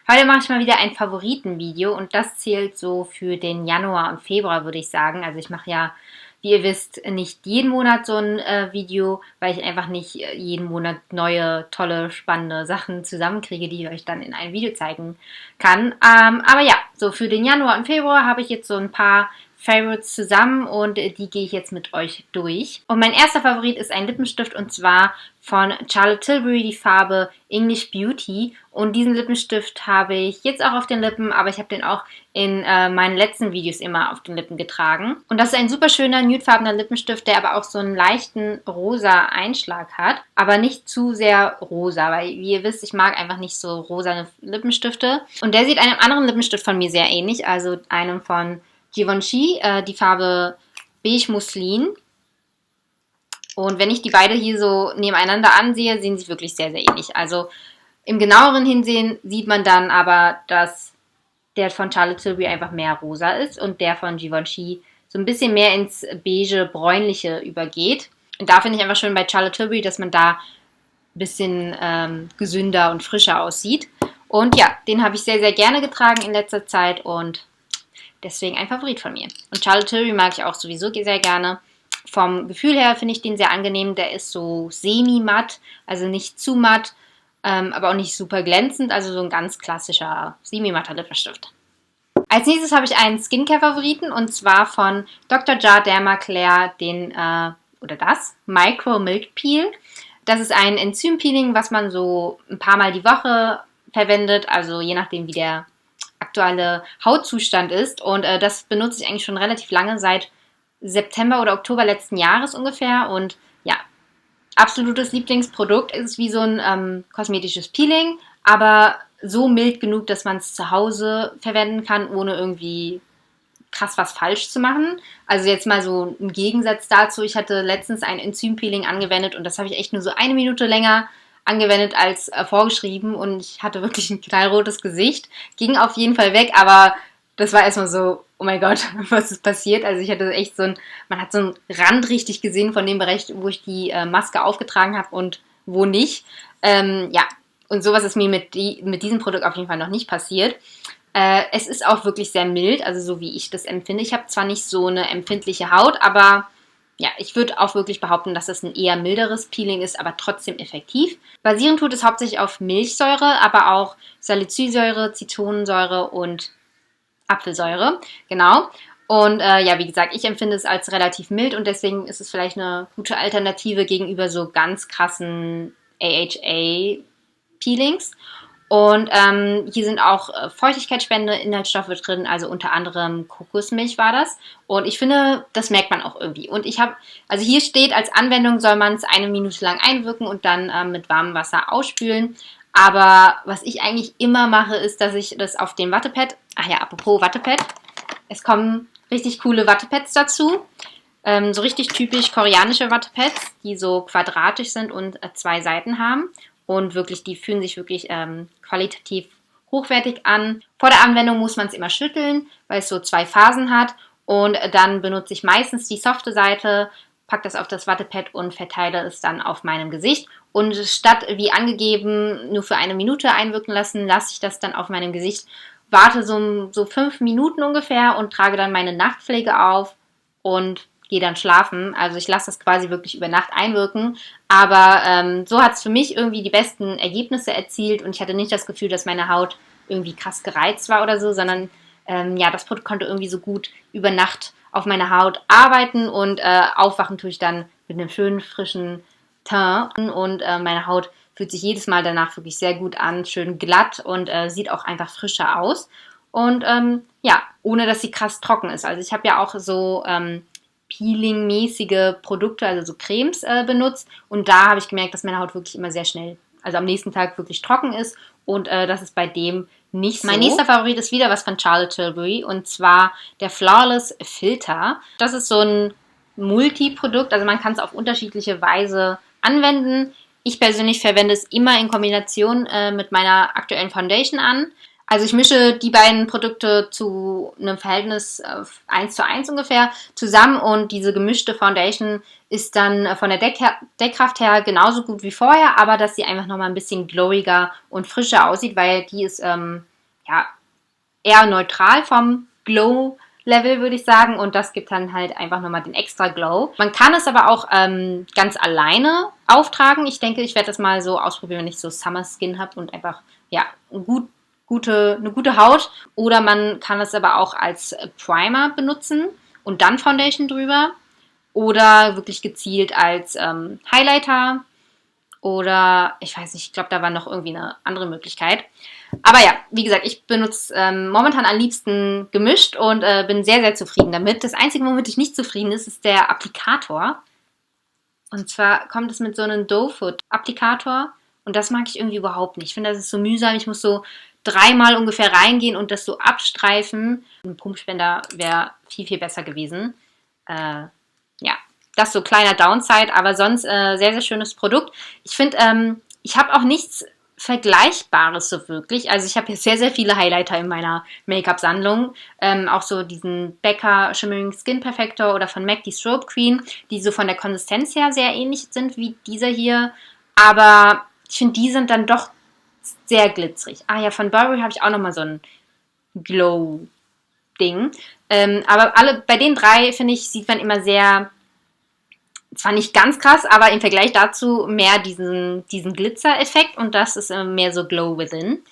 Heute mache ich mal wieder ein Favoritenvideo und das zählt so für den Januar und Februar, würde ich sagen. Also ich mache ja, wie ihr wisst, nicht jeden Monat so ein Video, weil ich einfach nicht jeden Monat neue, tolle, spannende Sachen zusammenkriege, die ich euch dann in einem Video zeigen kann. Aber ja, so für den Januar und Februar habe ich jetzt so ein paar Favorites zusammen und die gehe ich jetzt mit euch durch. Und mein erster Favorit ist ein Lippenstift und zwar von Charlotte Tilbury, die Farbe English Beauty. Und diesen Lippenstift habe ich jetzt auch auf den Lippen, aber ich habe den auch in meinen letzten Videos immer auf den Lippen getragen. Und das ist ein super schöner, nudefarbener Lippenstift, der aber auch so einen leichten rosa Einschlag hat, aber nicht zu sehr rosa, weil wie ihr wisst, ich mag einfach nicht so rosane Lippenstifte. Und der sieht einem anderen Lippenstift von mir sehr ähnlich, also einem von Givenchy, die Farbe Beige Muslin. Und wenn ich die beide hier so nebeneinander ansehe, sehen sie wirklich sehr, sehr ähnlich. Also im genaueren Hinsehen sieht man dann aber, dass der von Charlotte Tilbury einfach mehr rosa ist und der von Givenchy so ein bisschen mehr ins beige, bräunliche übergeht. Und da finde ich einfach schön bei Charlotte Tilbury, dass man da ein bisschen gesünder und frischer aussieht. Und ja, den habe ich sehr, sehr gerne getragen in letzter Zeit und deswegen ein Favorit von mir. Und Charlotte Tilbury mag ich auch sowieso sehr gerne. Vom Gefühl her finde ich den sehr angenehm. Der ist so semi-matt, also nicht zu matt, aber auch nicht super glänzend. Also so ein ganz klassischer semi-matter Lippenstift. Als nächstes habe ich einen Skincare-Favoriten und zwar von Dr. Jart Dermacare das Micro Milk Peel. Das ist ein Enzympeeling, was man so ein paar Mal die Woche verwendet, also je nachdem wie der aktuelle Hautzustand ist. Und das benutze ich eigentlich schon relativ lange, seit September oder Oktober letzten Jahres ungefähr. Und ja, absolutes Lieblingsprodukt. Ist wie so ein kosmetisches Peeling, aber so mild genug, dass man es zu Hause verwenden kann, ohne irgendwie krass was falsch zu machen. Also jetzt mal so ein Gegensatz dazu. Ich hatte letztens ein Enzympeeling angewendet und das habe ich echt nur so eine Minute länger angewendet als vorgeschrieben und ich hatte wirklich ein knallrotes Gesicht. Ging auf jeden Fall weg, aber das war erstmal so, oh mein Gott, was ist passiert? Also ich hatte echt man hat so einen Rand richtig gesehen von dem Bereich, wo ich die Maske aufgetragen habe und wo nicht. Ja, und sowas ist mir mit diesem Produkt auf jeden Fall noch nicht passiert. Es ist auch wirklich sehr mild, also so wie ich das empfinde. Ich habe zwar nicht so eine empfindliche Haut, aber ja, ich würde auch wirklich behaupten, dass es ein eher milderes Peeling ist, aber trotzdem effektiv. Basieren tut es hauptsächlich auf Milchsäure, aber auch Salicylsäure, Zitronensäure und Apfelsäure. Genau. Und ja, wie gesagt, ich empfinde es als relativ mild und deswegen ist es vielleicht eine gute Alternative gegenüber so ganz krassen AHA-Peelings. Und hier sind auch feuchtigkeitsspendende Inhaltsstoffe drin, also unter anderem Kokosmilch war das. Und ich finde, das merkt man auch irgendwie. Und also hier steht, als Anwendung soll man es eine Minute lang einwirken und dann mit warmem Wasser ausspülen. Aber was ich eigentlich immer mache, ist, dass ich das auf dem Wattepad, ach ja, apropos Wattepad, es kommen richtig coole Wattepads dazu. So richtig typisch koreanische Wattepads, die so quadratisch sind und zwei Seiten haben. Und wirklich, die fühlen sich wirklich qualitativ hochwertig an. Vor der Anwendung muss man es immer schütteln, weil es so zwei Phasen hat. Und dann benutze ich meistens die softe Seite, packe das auf das Wattepad und verteile es dann auf meinem Gesicht. Und statt wie angegeben nur für eine Minute einwirken lassen, lasse ich das dann auf meinem Gesicht, warte so 5 Minuten ungefähr und trage dann meine Nachtpflege auf und gehe dann schlafen. Also ich lasse das quasi wirklich über Nacht einwirken. Aber so hat es für mich irgendwie die besten Ergebnisse erzielt und ich hatte nicht das Gefühl, dass meine Haut irgendwie krass gereizt war oder so, sondern ja, das Produkt konnte irgendwie so gut über Nacht auf meine Haut arbeiten und aufwachen tue ich dann mit einem schönen frischen Teint und meine Haut fühlt sich jedes Mal danach wirklich sehr gut an, schön glatt und sieht auch einfach frischer aus. Und ja, ohne dass sie krass trocken ist. Also ich habe ja auch so Peeling-mäßige Produkte, also so Cremes benutzt. Und da habe ich gemerkt, dass meine Haut wirklich immer sehr schnell, also am nächsten Tag wirklich trocken ist. Und das ist bei dem nicht so. Mein nächster Favorit ist wieder was von Charlotte Tilbury und zwar der Flawless Filter. Das ist so ein Multiprodukt, also man kann es auf unterschiedliche Weise anwenden. Ich persönlich verwende es immer in Kombination mit meiner aktuellen Foundation an. Also ich mische die beiden Produkte zu einem Verhältnis 1:1 ungefähr zusammen und diese gemischte Foundation ist dann von der Deckkraft her genauso gut wie vorher, aber dass sie einfach nochmal ein bisschen glowiger und frischer aussieht, weil die ist ja, eher neutral vom Glow-Level, würde ich sagen. Und das gibt dann halt einfach nochmal den extra Glow. Man kann es aber auch ganz alleine auftragen. Ich denke, ich werde das mal so ausprobieren, wenn ich so Summer Skin habe und einfach, ja, eine gute Haut. Oder man kann es aber auch als Primer benutzen und dann Foundation drüber. Oder wirklich gezielt als Highlighter. Oder ich weiß nicht, ich glaube, da war noch irgendwie eine andere Möglichkeit. Aber ja, wie gesagt, ich benutze momentan am liebsten gemischt und bin sehr, sehr zufrieden damit. Das Einzige, womit ich nicht zufrieden ist der Applikator. Und zwar kommt es mit so einem Doe-Foot-Applikator und das mag ich irgendwie überhaupt nicht. Ich finde, das ist so mühsam. Ich muss so dreimal ungefähr reingehen und das so abstreifen. Ein Pumpspender wäre viel, viel besser gewesen. Ja, das so kleiner Downside, aber sonst sehr, sehr schönes Produkt. Ich finde, ich habe auch nichts Vergleichbares so wirklich. Also ich habe hier sehr, sehr viele Highlighter in meiner Make-up-Sammlung. Auch so diesen Becca Shimmering Skin Perfector oder von MAC die Strobe Queen, die so von der Konsistenz her sehr ähnlich sind wie dieser hier. Aber ich finde, die sind dann doch sehr glitzerig. Ah ja, von Burberry habe ich auch nochmal so ein Glow-Ding. Aber bei den drei, finde ich, sieht man immer sehr, zwar nicht ganz krass, aber im Vergleich dazu mehr diesen Glitzer-Effekt und das ist mehr so Glow Within.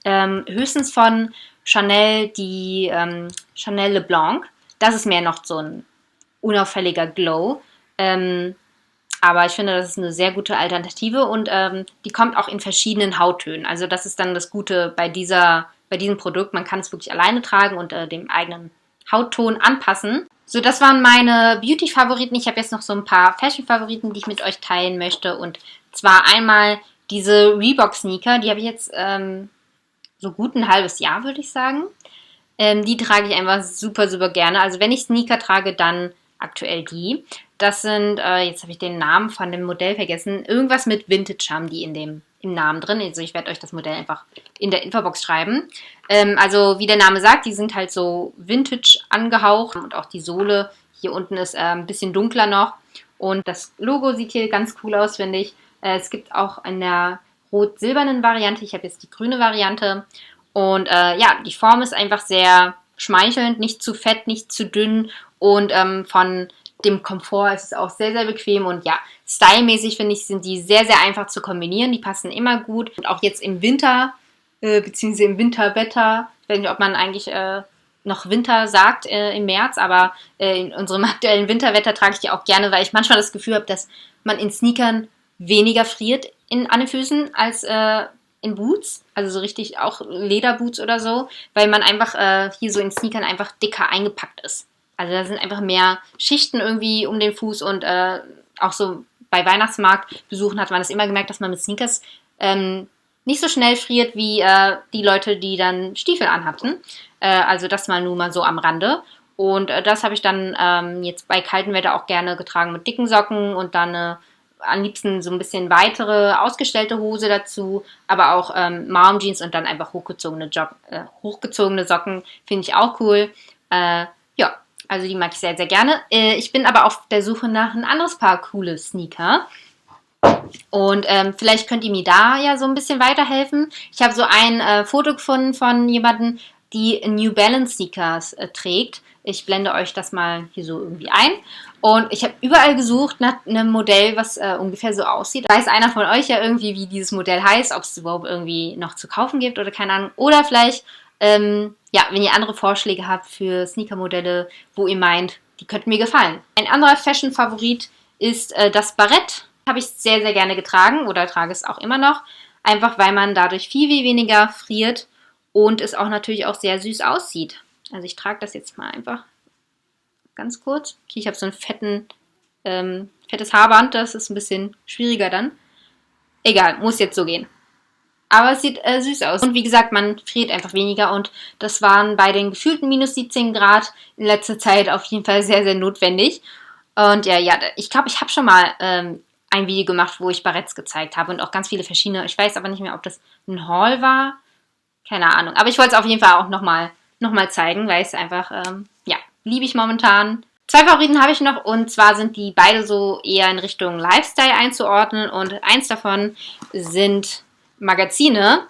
Höchstens von Chanel die Chanel LeBlanc. Das ist mehr noch so ein unauffälliger Glow. Aber ich finde, das ist eine sehr gute Alternative und die kommt auch in verschiedenen Hauttönen. Also das ist dann das Gute bei diesem Produkt. Man kann es wirklich alleine tragen und dem eigenen Hautton anpassen. So, das waren meine Beauty-Favoriten. Ich habe jetzt noch so ein paar Fashion-Favoriten, die ich mit euch teilen möchte. Und zwar einmal diese Reebok-Sneaker. Die habe ich jetzt so gut ein halbes Jahr, würde ich sagen. Die trage ich einfach super, super gerne. Also wenn ich Sneaker trage, dann aktuell die. Das sind, jetzt habe ich den Namen von dem Modell vergessen, irgendwas mit Vintage haben die im Namen drin. Also ich werde euch das Modell einfach in der Infobox schreiben. Also wie der Name sagt, die sind halt so Vintage angehaucht und auch die Sohle hier unten ist ein bisschen dunkler noch. Und das Logo sieht hier ganz cool aus, finde ich. Es gibt auch in der rot-silbernen Variante, ich habe jetzt die grüne Variante. Und ja, die Form ist einfach sehr schmeichelnd, nicht zu fett, nicht zu dünn und von dem Komfort ist es auch sehr, sehr bequem und ja, stylmäßig finde ich, sind die sehr, sehr einfach zu kombinieren. Die passen immer gut und auch jetzt im Winter, beziehungsweise im Winterwetter, ich weiß nicht, ob man eigentlich noch Winter sagt im März, aber in unserem aktuellen Winterwetter trage ich die auch gerne, weil ich manchmal das Gefühl habe, dass man in Sneakern weniger friert an den Füßen als in Boots, also so richtig auch Lederboots oder so, weil man einfach hier so in Sneakern einfach dicker eingepackt ist. Also da sind einfach mehr Schichten irgendwie um den Fuß und auch so bei Weihnachtsmarktbesuchen hat man das immer gemerkt, dass man mit Sneakers nicht so schnell friert wie die Leute, die dann Stiefel anhatten. Also das mal so am Rande. Und das habe ich dann jetzt bei kaltem Wetter auch gerne getragen mit dicken Socken und dann am liebsten so ein bisschen weitere, ausgestellte Hose dazu, aber auch Mom Jeans und dann einfach hochgezogene Socken finde ich auch cool. Ja, also die mag ich sehr, sehr gerne. Ich bin aber auf der Suche nach ein anderes Paar coole Sneaker. Und vielleicht könnt ihr mir da ja so ein bisschen weiterhelfen. Ich habe so ein Foto gefunden von jemandem, die New Balance Sneakers trägt. Ich blende euch das mal hier so irgendwie ein. Und ich habe überall gesucht nach einem Modell, was ungefähr so aussieht. Weiß einer von euch ja irgendwie, wie dieses Modell heißt, ob es überhaupt irgendwie noch zu kaufen gibt oder keine Ahnung. Oder vielleicht, ja, wenn ihr andere Vorschläge habt für Sneaker-Modelle, wo ihr meint, die könnten mir gefallen. Ein anderer Fashion-Favorit ist das Barett. Habe ich sehr, sehr gerne getragen oder trage es auch immer noch. Einfach, weil man dadurch viel, viel weniger friert und es auch natürlich auch sehr süß aussieht. Also ich trage das jetzt mal einfach ganz kurz. Okay, ich habe so ein fettes Haarband, das ist ein bisschen schwieriger dann. Egal, muss jetzt so gehen. Aber es sieht süß aus. Und wie gesagt, man friert einfach weniger und das waren bei den gefühlten minus 17 Grad in letzter Zeit auf jeden Fall sehr, sehr notwendig. Und ja, ich glaube, ich habe schon mal ein Video gemacht, wo ich Baretts gezeigt habe und auch ganz viele verschiedene. Ich weiß aber nicht mehr, ob das ein Haul war. Keine Ahnung. Aber ich wollte es auf jeden Fall auch nochmal zeigen, weil es einfach, ja, liebe ich momentan. 2 Favoriten habe ich noch und zwar sind die beide so eher in Richtung Lifestyle einzuordnen und eins davon sind Magazine.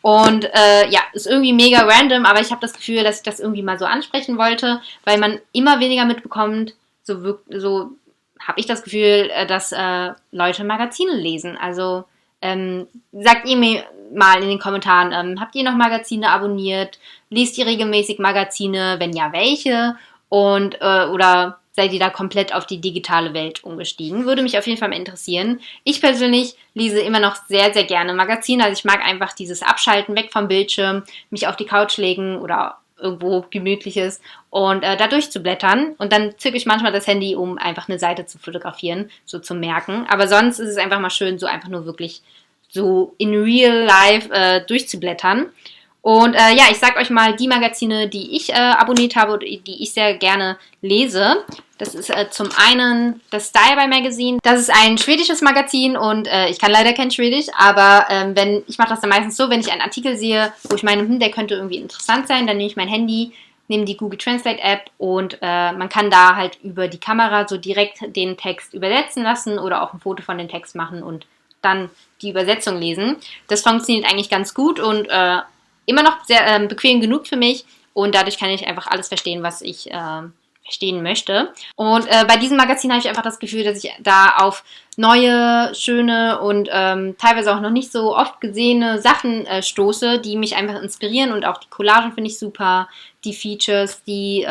Und ja, ist irgendwie mega random, aber ich habe das Gefühl, dass ich das irgendwie mal so ansprechen wollte, weil man immer weniger mitbekommt, so habe ich das Gefühl, dass Leute Magazine lesen. Also sagt ihr mir mal in den Kommentaren, habt ihr noch Magazine abonniert? Liest ihr regelmäßig Magazine? Wenn ja, welche? Und oder seid ihr da komplett auf die digitale Welt umgestiegen? Würde mich auf jeden Fall mal interessieren. Ich persönlich lese immer noch sehr, sehr gerne Magazine. Also ich mag einfach dieses Abschalten, weg vom Bildschirm, mich auf die Couch legen oder irgendwo Gemütliches und da durchzublättern. Und dann zücke ich manchmal das Handy, um einfach eine Seite zu fotografieren, so zu merken. Aber sonst ist es einfach mal schön, so einfach nur wirklich so in real life durchzublättern. Und ja, ich sag euch mal die Magazine, die ich abonniert habe oder die ich sehr gerne lese. Das ist zum einen das Style by Magazine. Das ist ein schwedisches Magazin und ich kann leider kein Schwedisch, aber ich mache das dann meistens so, wenn ich einen Artikel sehe, wo ich meine, der könnte irgendwie interessant sein, dann nehme ich mein Handy, nehme die Google Translate App und man kann da halt über die Kamera so direkt den Text übersetzen lassen oder auch ein Foto von dem Text machen und dann die Übersetzung lesen. Das funktioniert eigentlich ganz gut und immer noch sehr bequem genug für mich und dadurch kann ich einfach alles verstehen, was ich verstehen möchte. Und bei diesem Magazin habe ich einfach das Gefühl, dass ich da auf neue, schöne und teilweise auch noch nicht so oft gesehene Sachen stoße, die mich einfach inspirieren und auch die Collagen finde ich super, die Features, die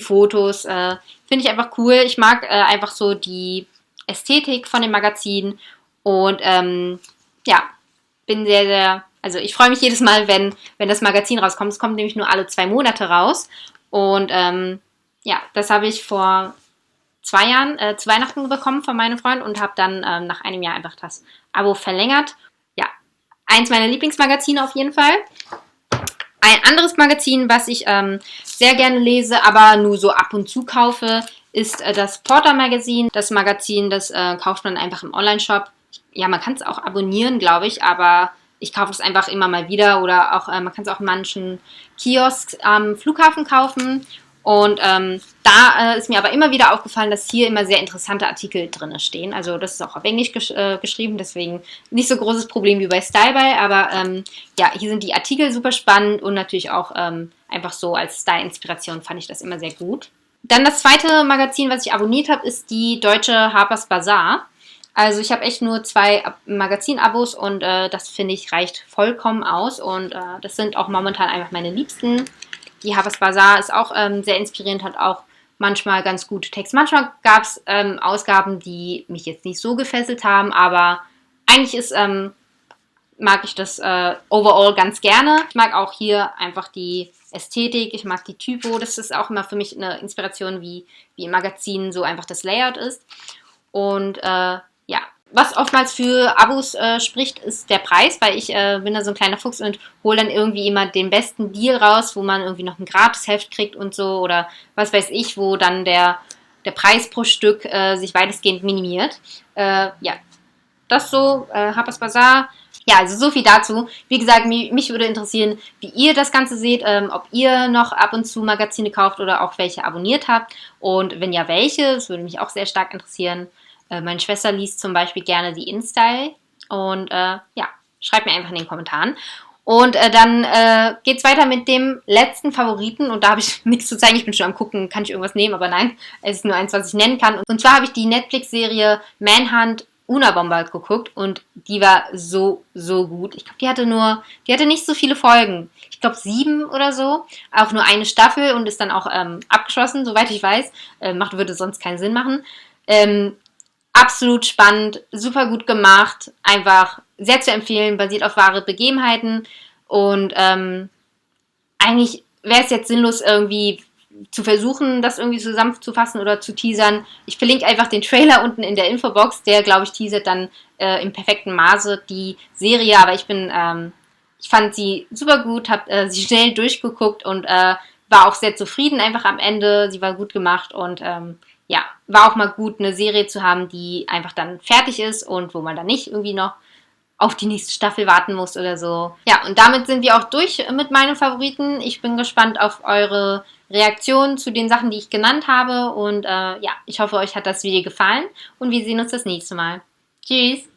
Fotos finde ich einfach cool. Ich mag einfach so die Ästhetik von dem Magazin und ja, bin sehr, sehr, also ich freue mich jedes Mal, wenn das Magazin rauskommt. Es kommt nämlich nur alle 2 Monate raus. Und ja, das habe ich vor 2 Jahren zu Weihnachten bekommen von meinem Freund und habe dann nach einem Jahr einfach das Abo verlängert. Ja, eins meiner Lieblingsmagazine auf jeden Fall. Ein anderes Magazin, was ich sehr gerne lese, aber nur so ab und zu kaufe, ist das Porter Magazin. Das Magazin, das kauft man einfach im Online-Shop. Ja, man kann es auch abonnieren, glaube ich, aber ich kaufe es einfach immer mal wieder oder auch, man kann es auch in manchen Kiosks am Flughafen kaufen. Und da ist mir aber immer wieder aufgefallen, dass hier immer sehr interessante Artikel drin stehen. Also das ist auch auf Englisch geschrieben, deswegen nicht so großes Problem wie bei Styleby. Aber ja, hier sind die Artikel super spannend und natürlich auch einfach so als Style-Inspiration fand ich das immer sehr gut. Dann das zweite Magazin, was ich abonniert habe, ist die deutsche Harper's Bazaar. Also ich habe echt nur 2 Magazin-Abos und das finde ich reicht vollkommen aus. Und das sind auch momentan einfach meine Liebsten. Die Harper's Bazaar ist auch sehr inspirierend, hat auch manchmal ganz gute Texte. Manchmal gab es Ausgaben, die mich jetzt nicht so gefesselt haben, aber eigentlich mag ich das overall ganz gerne. Ich mag auch hier einfach die Ästhetik, ich mag die Typo. Das ist auch immer für mich eine Inspiration, wie im Magazin so einfach das Layout ist. Und ja, was oftmals für Abos spricht, ist der Preis, weil ich bin da so ein kleiner Fuchs und hole dann irgendwie immer den besten Deal raus, wo man irgendwie noch ein Gratisheft kriegt und so oder was weiß ich, wo dann der Preis pro Stück sich weitestgehend minimiert. Ja, das so, Harper's Bazaar. Ja, also so viel dazu. Wie gesagt, mich würde interessieren, wie ihr das Ganze seht, ob ihr noch ab und zu Magazine kauft oder auch welche abonniert habt. Und wenn ja, welche, das würde mich auch sehr stark interessieren. Meine Schwester liest zum Beispiel gerne die InStyle. Und ja, schreibt mir einfach in den Kommentaren. Und dann geht's weiter mit dem letzten Favoriten. Und da habe ich nichts zu zeigen. Ich bin schon am gucken, kann ich irgendwas nehmen, aber nein, es ist nur eins, was ich nennen kann. Und zwar habe ich die Netflix-Serie Manhunt Unabomber geguckt und die war so, so gut. Ich glaube, die hatte nicht so viele Folgen. Ich glaube 7 oder so. Auch nur eine Staffel und ist dann auch abgeschlossen, soweit ich weiß. Würde sonst keinen Sinn machen. Absolut spannend, super gut gemacht, einfach sehr zu empfehlen, basiert auf wahre Begebenheiten und eigentlich wäre es jetzt sinnlos irgendwie zu versuchen, das irgendwie zusammenzufassen oder zu teasern. Ich verlinke einfach den Trailer unten in der Infobox, der, glaube ich, teasert dann im perfekten Maße die Serie, aber ich fand sie super gut, habe sie schnell durchgeguckt und war auch sehr zufrieden einfach am Ende. Sie war gut gemacht und ja, war auch mal gut, eine Serie zu haben, die einfach dann fertig ist und wo man dann nicht irgendwie noch auf die nächste Staffel warten muss oder so. Ja, und damit sind wir auch durch mit meinen Favoriten. Ich bin gespannt auf eure Reaktionen zu den Sachen, die ich genannt habe. Und ja, ich hoffe, euch hat das Video gefallen und wir sehen uns das nächste Mal. Tschüss!